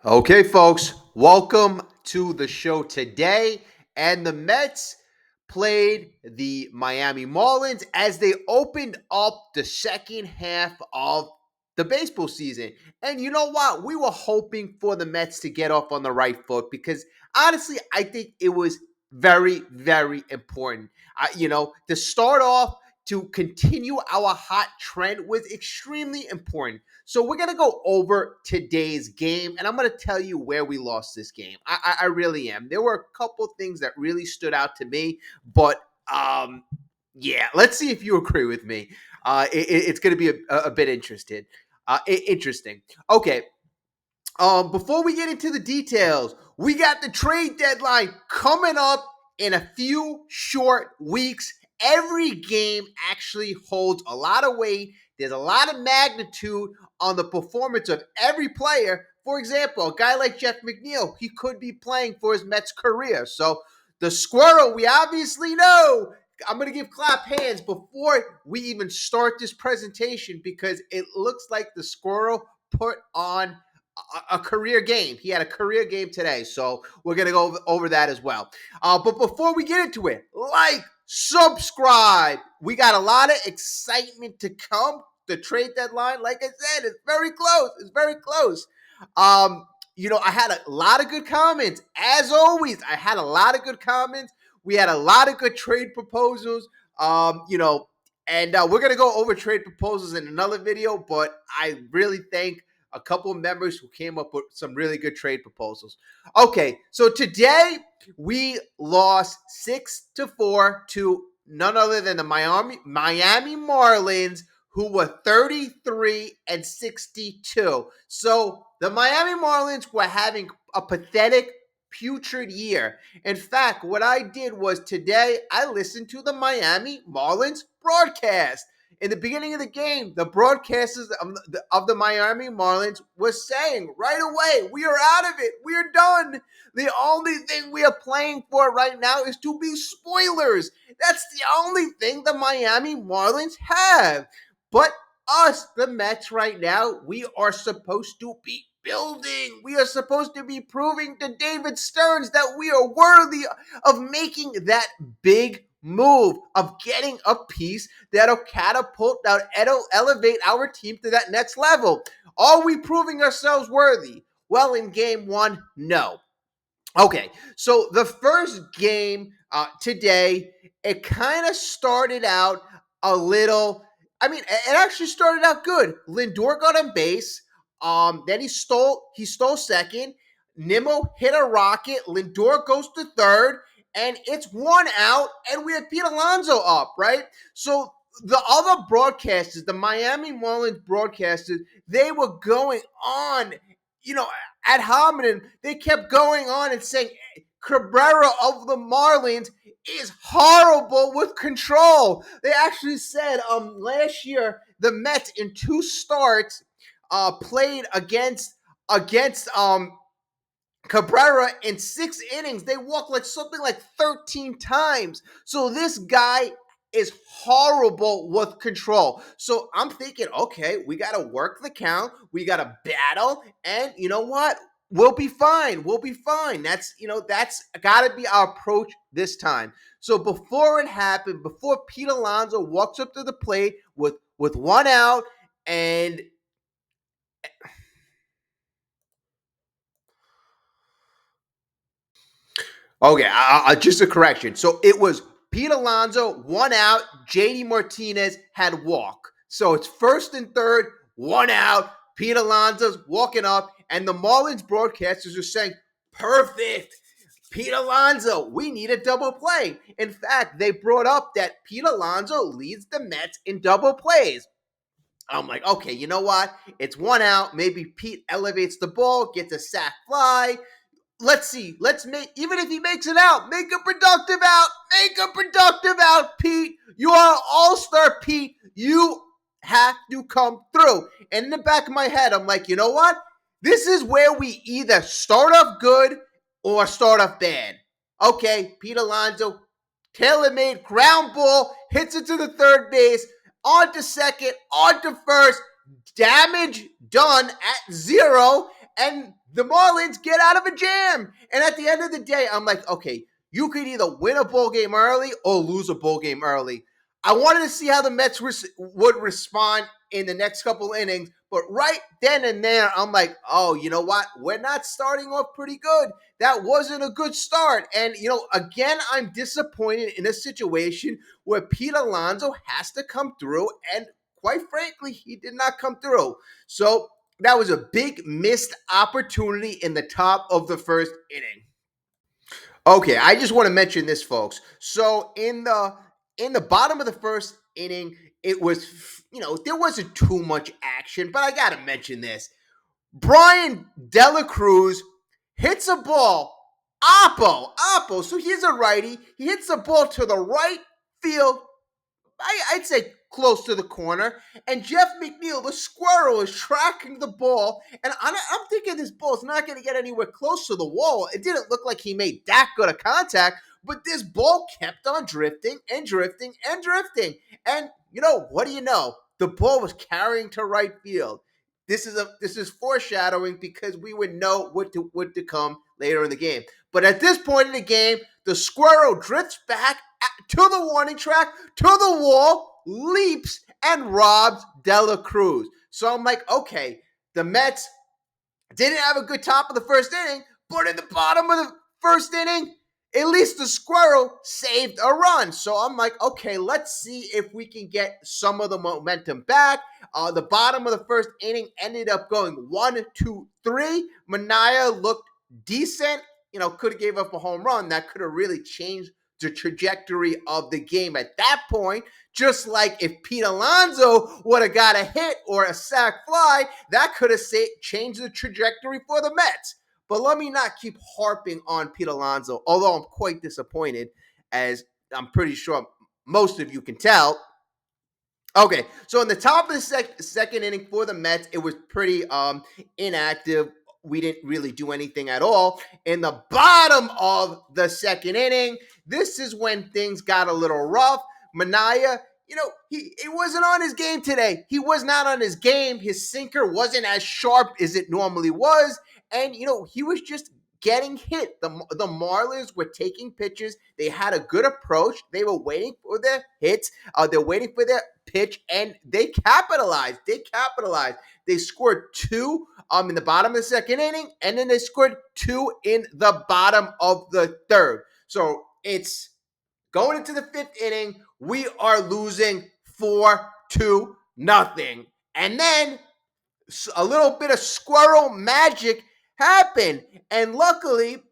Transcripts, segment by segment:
Okay, folks, welcome to the show today. And the Mets played the Miami Marlins as they opened up the second half of the baseball season. And you know what? We were hoping for the Mets to get off on the right foot because honestly, I think it was very, very important. To start off, to continue our hot trend was extremely important. So we're gonna go over today's game, and I'm gonna tell you where we lost this game. I really am. There were a couple things that really stood out to me, but yeah, let's see if you agree with me. It's gonna be a bit interesting. Interesting. Okay. Before we get into the details, we got the trade deadline coming up in a few short weeks. Every game actually holds a lot of weight. There's a lot of magnitude on the performance of every player. For example, a guy like Jeff McNeil, he could be playing for his Mets career. So the squirrel, we obviously know. I'm going to give clap hands before we even start this presentation because it looks like the squirrel put on a career game. He had a career game today, so we're gonna go over that as well. But before we get into it, like, subscribe. We got a lot of excitement to come. The trade deadline, like I said, is very close. It's very close. I had a lot of good comments. As always, I had a lot of good comments. We had a lot of good trade proposals. And we're gonna go over trade proposals in another video. But I really thank a couple of members who came up with some really good trade proposals. Okay, so today we lost 6-4 to none other than the Miami Marlins, who were 33-62. So the Miami Marlins were having a pathetic, putrid year. In fact, what I did was today I listened to the Miami Marlins broadcast. In the beginning of the game, the broadcasters of the Miami Marlins was saying right away, we are out of it. We are done. The only thing we are playing for right now is to be spoilers. That's the only thing the Miami Marlins have. But us, the Mets, right now, we are supposed to be building. We are supposed to be proving to David Stearns that we are worthy of making that big move, of getting a piece that'll catapult, that'll elevate our team to that next level. Are we proving ourselves worthy? Well, in game one, no. Okay, so the first game today, it kind of started out a little. I mean, it actually started out good. Lindor got on base. Then he stole second. Nimmo hit a rocket. Lindor goes to third, and it's one out, and we have Pete Alonso up, right? So the other broadcasters, the Miami Marlins broadcasters, they were going on, ad hominem. They kept going on and saying Cabrera of the Marlins is horrible with control. They actually said last year the Mets in two starts played against Cabrera in 6 innings. They walked like something like 13 times. So this guy is horrible with control. So I'm thinking, okay, we got to work the count. We got to battle. And you know what? We'll be fine. We'll be fine. That's got to be our approach this time. So before it happened, before Pete Alonso walks up to the plate with one out and okay, just a correction. So it was Pete Alonso, one out. JD Martinez had walk. So it's first and third, one out. Pete Alonso's walking up, and the Marlins broadcasters are saying, perfect. Pete Alonso, we need a double play. In fact, they brought up that Pete Alonso leads the Mets in double plays. I'm like, okay, you know what? It's one out. Maybe Pete elevates the ball, gets a sac fly. Let's see. Let's make, even if he makes it out, make a productive out. Make a productive out, Pete. You are an all-star, Pete. You have to come through. And in the back of my head, I'm like, you know what? This is where we either start off good or start off bad. Okay, Pete Alonso, tailor-made ground ball, hits it to the third base, on to second, on to first, damage done at 0, and the Marlins get out of a jam. And at the end of the day, I'm like, okay, you could either win a ball game early or lose a ball game early. I wanted to see how the Mets would respond in the next couple innings, but right then and there, I'm like, oh, you know what? We're not starting off pretty good. That wasn't a good start. And, again, I'm disappointed in a situation where Pete Alonso has to come through, and quite frankly, he did not come through. So that was a big missed opportunity in the top of the first inning. Okay, I just want to mention this, folks. So in the bottom of the first inning, it was there wasn't too much action, but I gotta mention this. Brian Dela Cruz hits a ball. Oppo. So he's a righty. He hits a ball to the right field. I'd say close to the corner. And Jeff McNeil, the squirrel, is tracking the ball. And I'm thinking this ball's not going to get anywhere close to the wall. It didn't look like he made that good a contact, but this ball kept on drifting and drifting and drifting. And what do you know? The ball was carrying to right field. This is foreshadowing because we would know what to come later in the game. But at this point in the game, the squirrel drifts back to the warning track, to the wall, leaps, and robs Dela Cruz. So I'm like, okay, the Mets didn't have a good top of the first inning, but in the bottom of the first inning, at least the squirrel saved a run. So I'm like, okay, let's see if we can get some of the momentum back. The bottom of the first inning ended up going 1-2-3. McNeil looked decent. Could have gave up a home run. That could have really changed the trajectory of the game at that point. Just like if Pete Alonso would have got a hit or a sac fly, that could have changed the trajectory for the Mets. But let me not keep harping on Pete Alonso, although I'm quite disappointed, as I'm pretty sure most of you can tell. Okay, so in the top of the second inning for the Mets, it was pretty inactive. We didn't really do anything at all. In the bottom of the second inning, this is when things got a little rough. Manaya, he wasn't on his game today. He was not on his game. His sinker wasn't as sharp as it normally was. And, he was just getting hit. The Marlins were taking pitches. They had a good approach. They were waiting for their hits. They're waiting for their pitch, and they capitalized. They scored two in the bottom of the second inning, and then they scored two in the bottom of the third. So it's going into the fifth inning. We are losing 4-0. And then a little bit of squirrel magic happened. And luckily,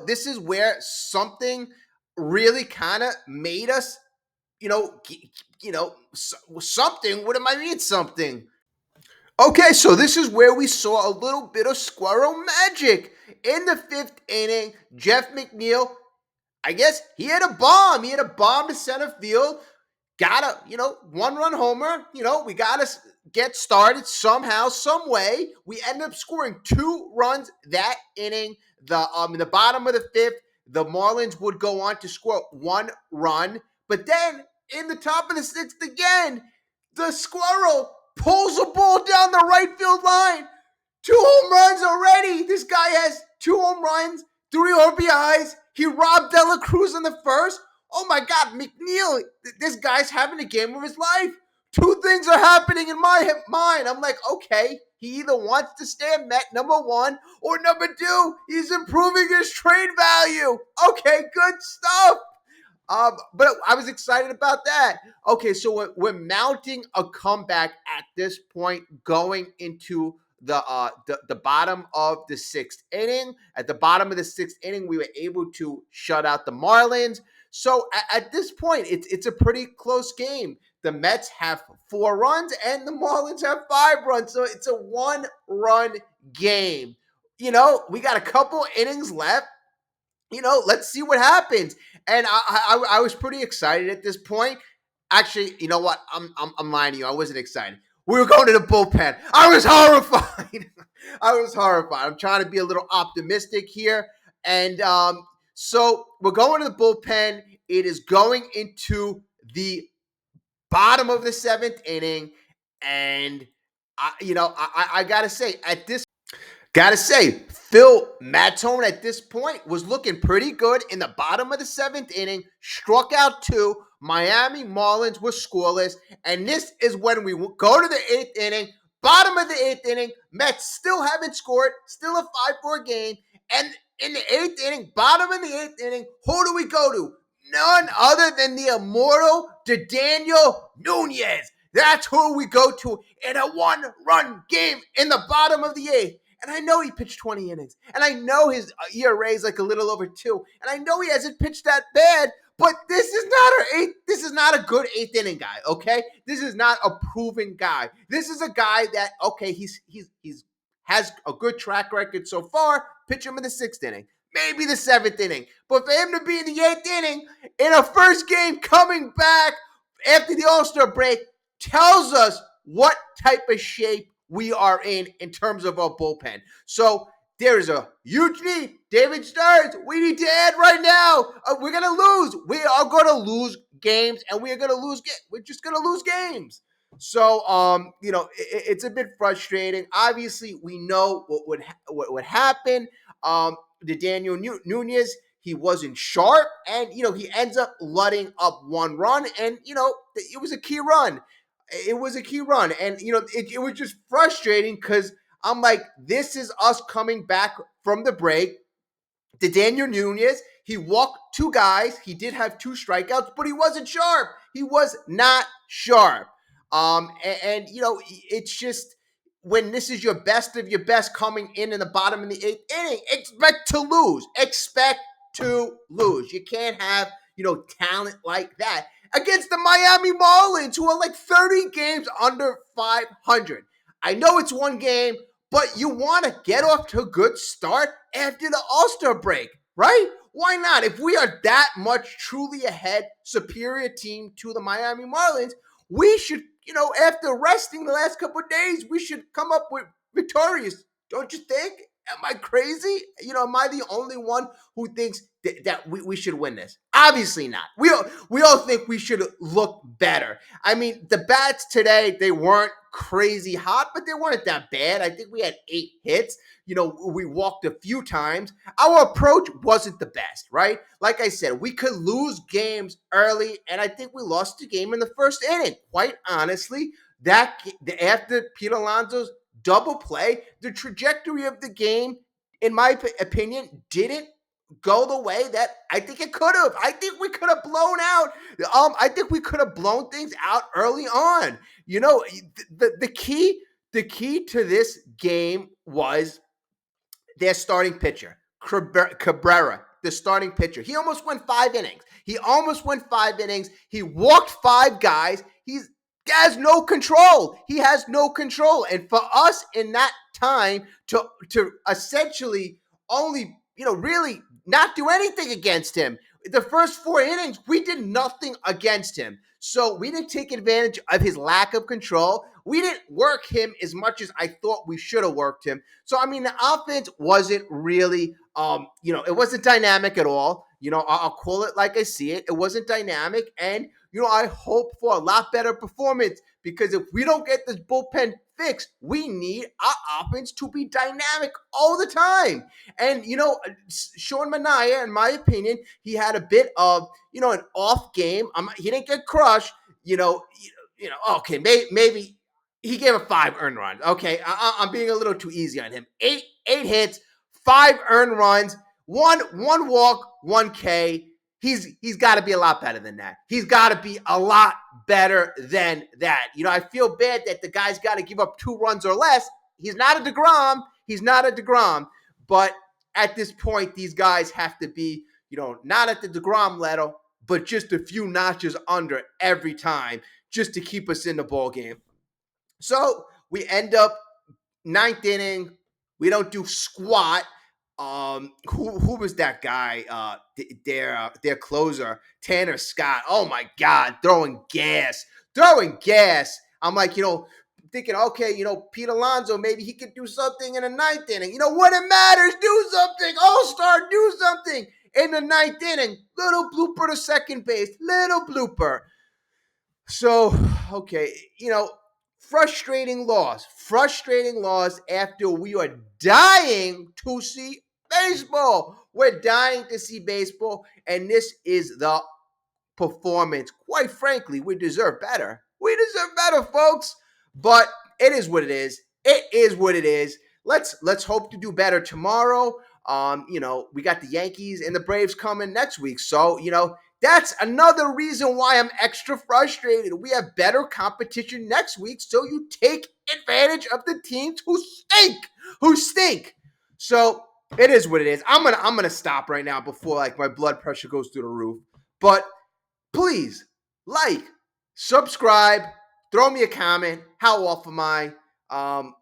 this is where something really kind of made us, something. What am I mean, something? Okay, so this is where we saw a little bit of squirrel magic. In the fifth inning, Jeff McNeil, I guess he had a bomb. He had a bomb to center field. Got a, one-run homer. We got to get started somehow, some way. We ended up scoring 2 runs that inning. In the bottom of the fifth, the Marlins would go on to score 1 run. But then in the top of the sixth again, the squirrel pulls a ball down the right field line. 2 home runs already. This guy has 2 home runs, 3 RBIs. He robbed Dela Cruz in the first. Oh my God, McNeil, this guy's having a game of his life. 2 things are happening in my mind. I'm like, okay, he either wants to stay at Met, number 1, or number 2, he's improving his trade value. Okay, good stuff. But I was excited about that. Okay, so we're mounting a comeback at this point, going into the bottom of the 6th inning. At the bottom of the 6th inning, we were able to shut out the Marlins. So at this point, it's a pretty close game. The Mets have 4 runs and the Marlins have 5 runs. So it's a 1-run game. We got a couple innings left. Let's see what happens. And I was pretty excited at this point. Actually, you know what? I'm lying to you. I wasn't excited. We were going to the bullpen. I was horrified. I'm trying to be a little optimistic here. And so we're going to the bullpen. It is going into the bottom of the 7th inning. And, I got to say, at this Gotta say, Phil Matone at this point was looking pretty good in the bottom of the seventh inning, struck out two. Miami Marlins were scoreless. And this is when we go to the eighth inning, bottom of the eighth inning. Mets still haven't scored, still a 5-4 game. And in the eighth inning, bottom of the eighth inning, who do we go to? None other than the immortal Daniel Nunez. That's who we go to in a one-run game in the bottom of the eighth. And I know he pitched 20 innings. And I know his ERA is like a little over 2. And I know he hasn't pitched that bad. But this is not this is not a good eighth inning guy, okay? This is not a proven guy. This is a guy that, okay, he's has a good track record so far. Pitch him in the sixth inning, maybe the seventh inning. But for him to be in the eighth inning in a first game coming back after the All-Star break tells us what type of shape we are in terms of our bullpen. So there is a huge need. David Stearns, we need to add right now. We're going to lose. We are going to lose games, and we're just going to lose games. So, it's a bit frustrating. Obviously, we know what would happen. The Daniel Nunez, he wasn't sharp, and, he ends up letting up one run, and, it was a key run. It was a key run. And, it was just frustrating because I'm like, this is us coming back from the break. The Daniel Nunez, he walked two guys. He did have 2 strikeouts, but he wasn't sharp. He was not sharp. It's just when this is your best of your best coming in the bottom of the eighth inning, expect to lose. Expect to lose. You can't have, talent like that against the Miami Marlins, who are like 30 games under 500. I know it's one game, but you want to get off to a good start after the All-Star break, right? Why not? If we are that much truly ahead, superior team to the Miami Marlins, we should, after resting the last couple of days, we should come up with victorious. Don't you think? Am I crazy? Am I the only one who thinks that we should win this? Obviously not. We all think we should look better. I mean, the bats today, they weren't crazy hot, but they weren't that bad. I think we had 8 hits. We walked a few times. Our approach wasn't the best, right? Like I said, we could lose games early, and I think we lost the game in the first inning. Quite honestly, after Pete Alonso's double play, the trajectory of the game, in my opinion, didn't go the way that I think it could have. I think we could have blown out. I think we could have blown things out early on. The key to this game was their starting pitcher, Cabrera, the starting pitcher. He almost went 5 innings. He walked 5 guys. He has no control. And for us in that time to essentially only, really not do anything against him. The first 4 innings, we did nothing against him. So we didn't take advantage of his lack of control. We didn't work him as much as I thought we should have worked him. So, the offense wasn't really, it wasn't dynamic at all. I'll call it like I see it. It wasn't dynamic. And, I hope for a lot better performance because if we don't get this bullpen fixed, we need our offense to be dynamic all the time. And, Sean Manaea, in my opinion, he had a bit of, an off game. He didn't get crushed, okay, maybe he gave a 5 earned runs. Okay, I'm being a little too easy on him. 8 hits, 5 earned runs, one walk, 1 K. He's got to be a lot better than that. He's got to be a lot better than that. I feel bad that the guy's got to give up 2 runs or less. He's not a DeGrom. But at this point, these guys have to be, not at the DeGrom level, but just a few notches under every time just to keep us in the ball game. So we end up 9th inning. We don't do squat. Who was that guy? Their closer, Tanner Scott. Oh my God, throwing gas. I'm like, thinking, okay, Pete Alonso, maybe he could do something in the 9th inning. When it matters, do something. All-star, do something in the 9th inning. Little blooper to second base. Little blooper. So, okay, Frustrating loss. Frustrating loss after we are dying to see baseball. We're dying to see baseball, and this is the performance. Quite frankly, we deserve better. We deserve better, folks. But it is what it is. It is what it is. Let's hope to do better tomorrow. We got the Yankees and the Braves coming next week. So, that's another reason why I'm extra frustrated. We have better competition next week, so you take advantage of the teams who stink. Who stink. So it is what it is. I'm gonna stop right now before like my blood pressure goes through the roof. But please subscribe, throw me a comment. How off am I? All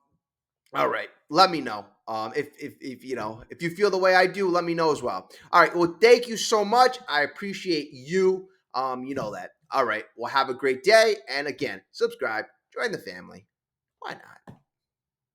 right, let me know. If you feel the way I do, let me know as well. All right, well, thank you so much. I appreciate you. You know that. All right, well, have a great day, and again, subscribe, join the family. Why not?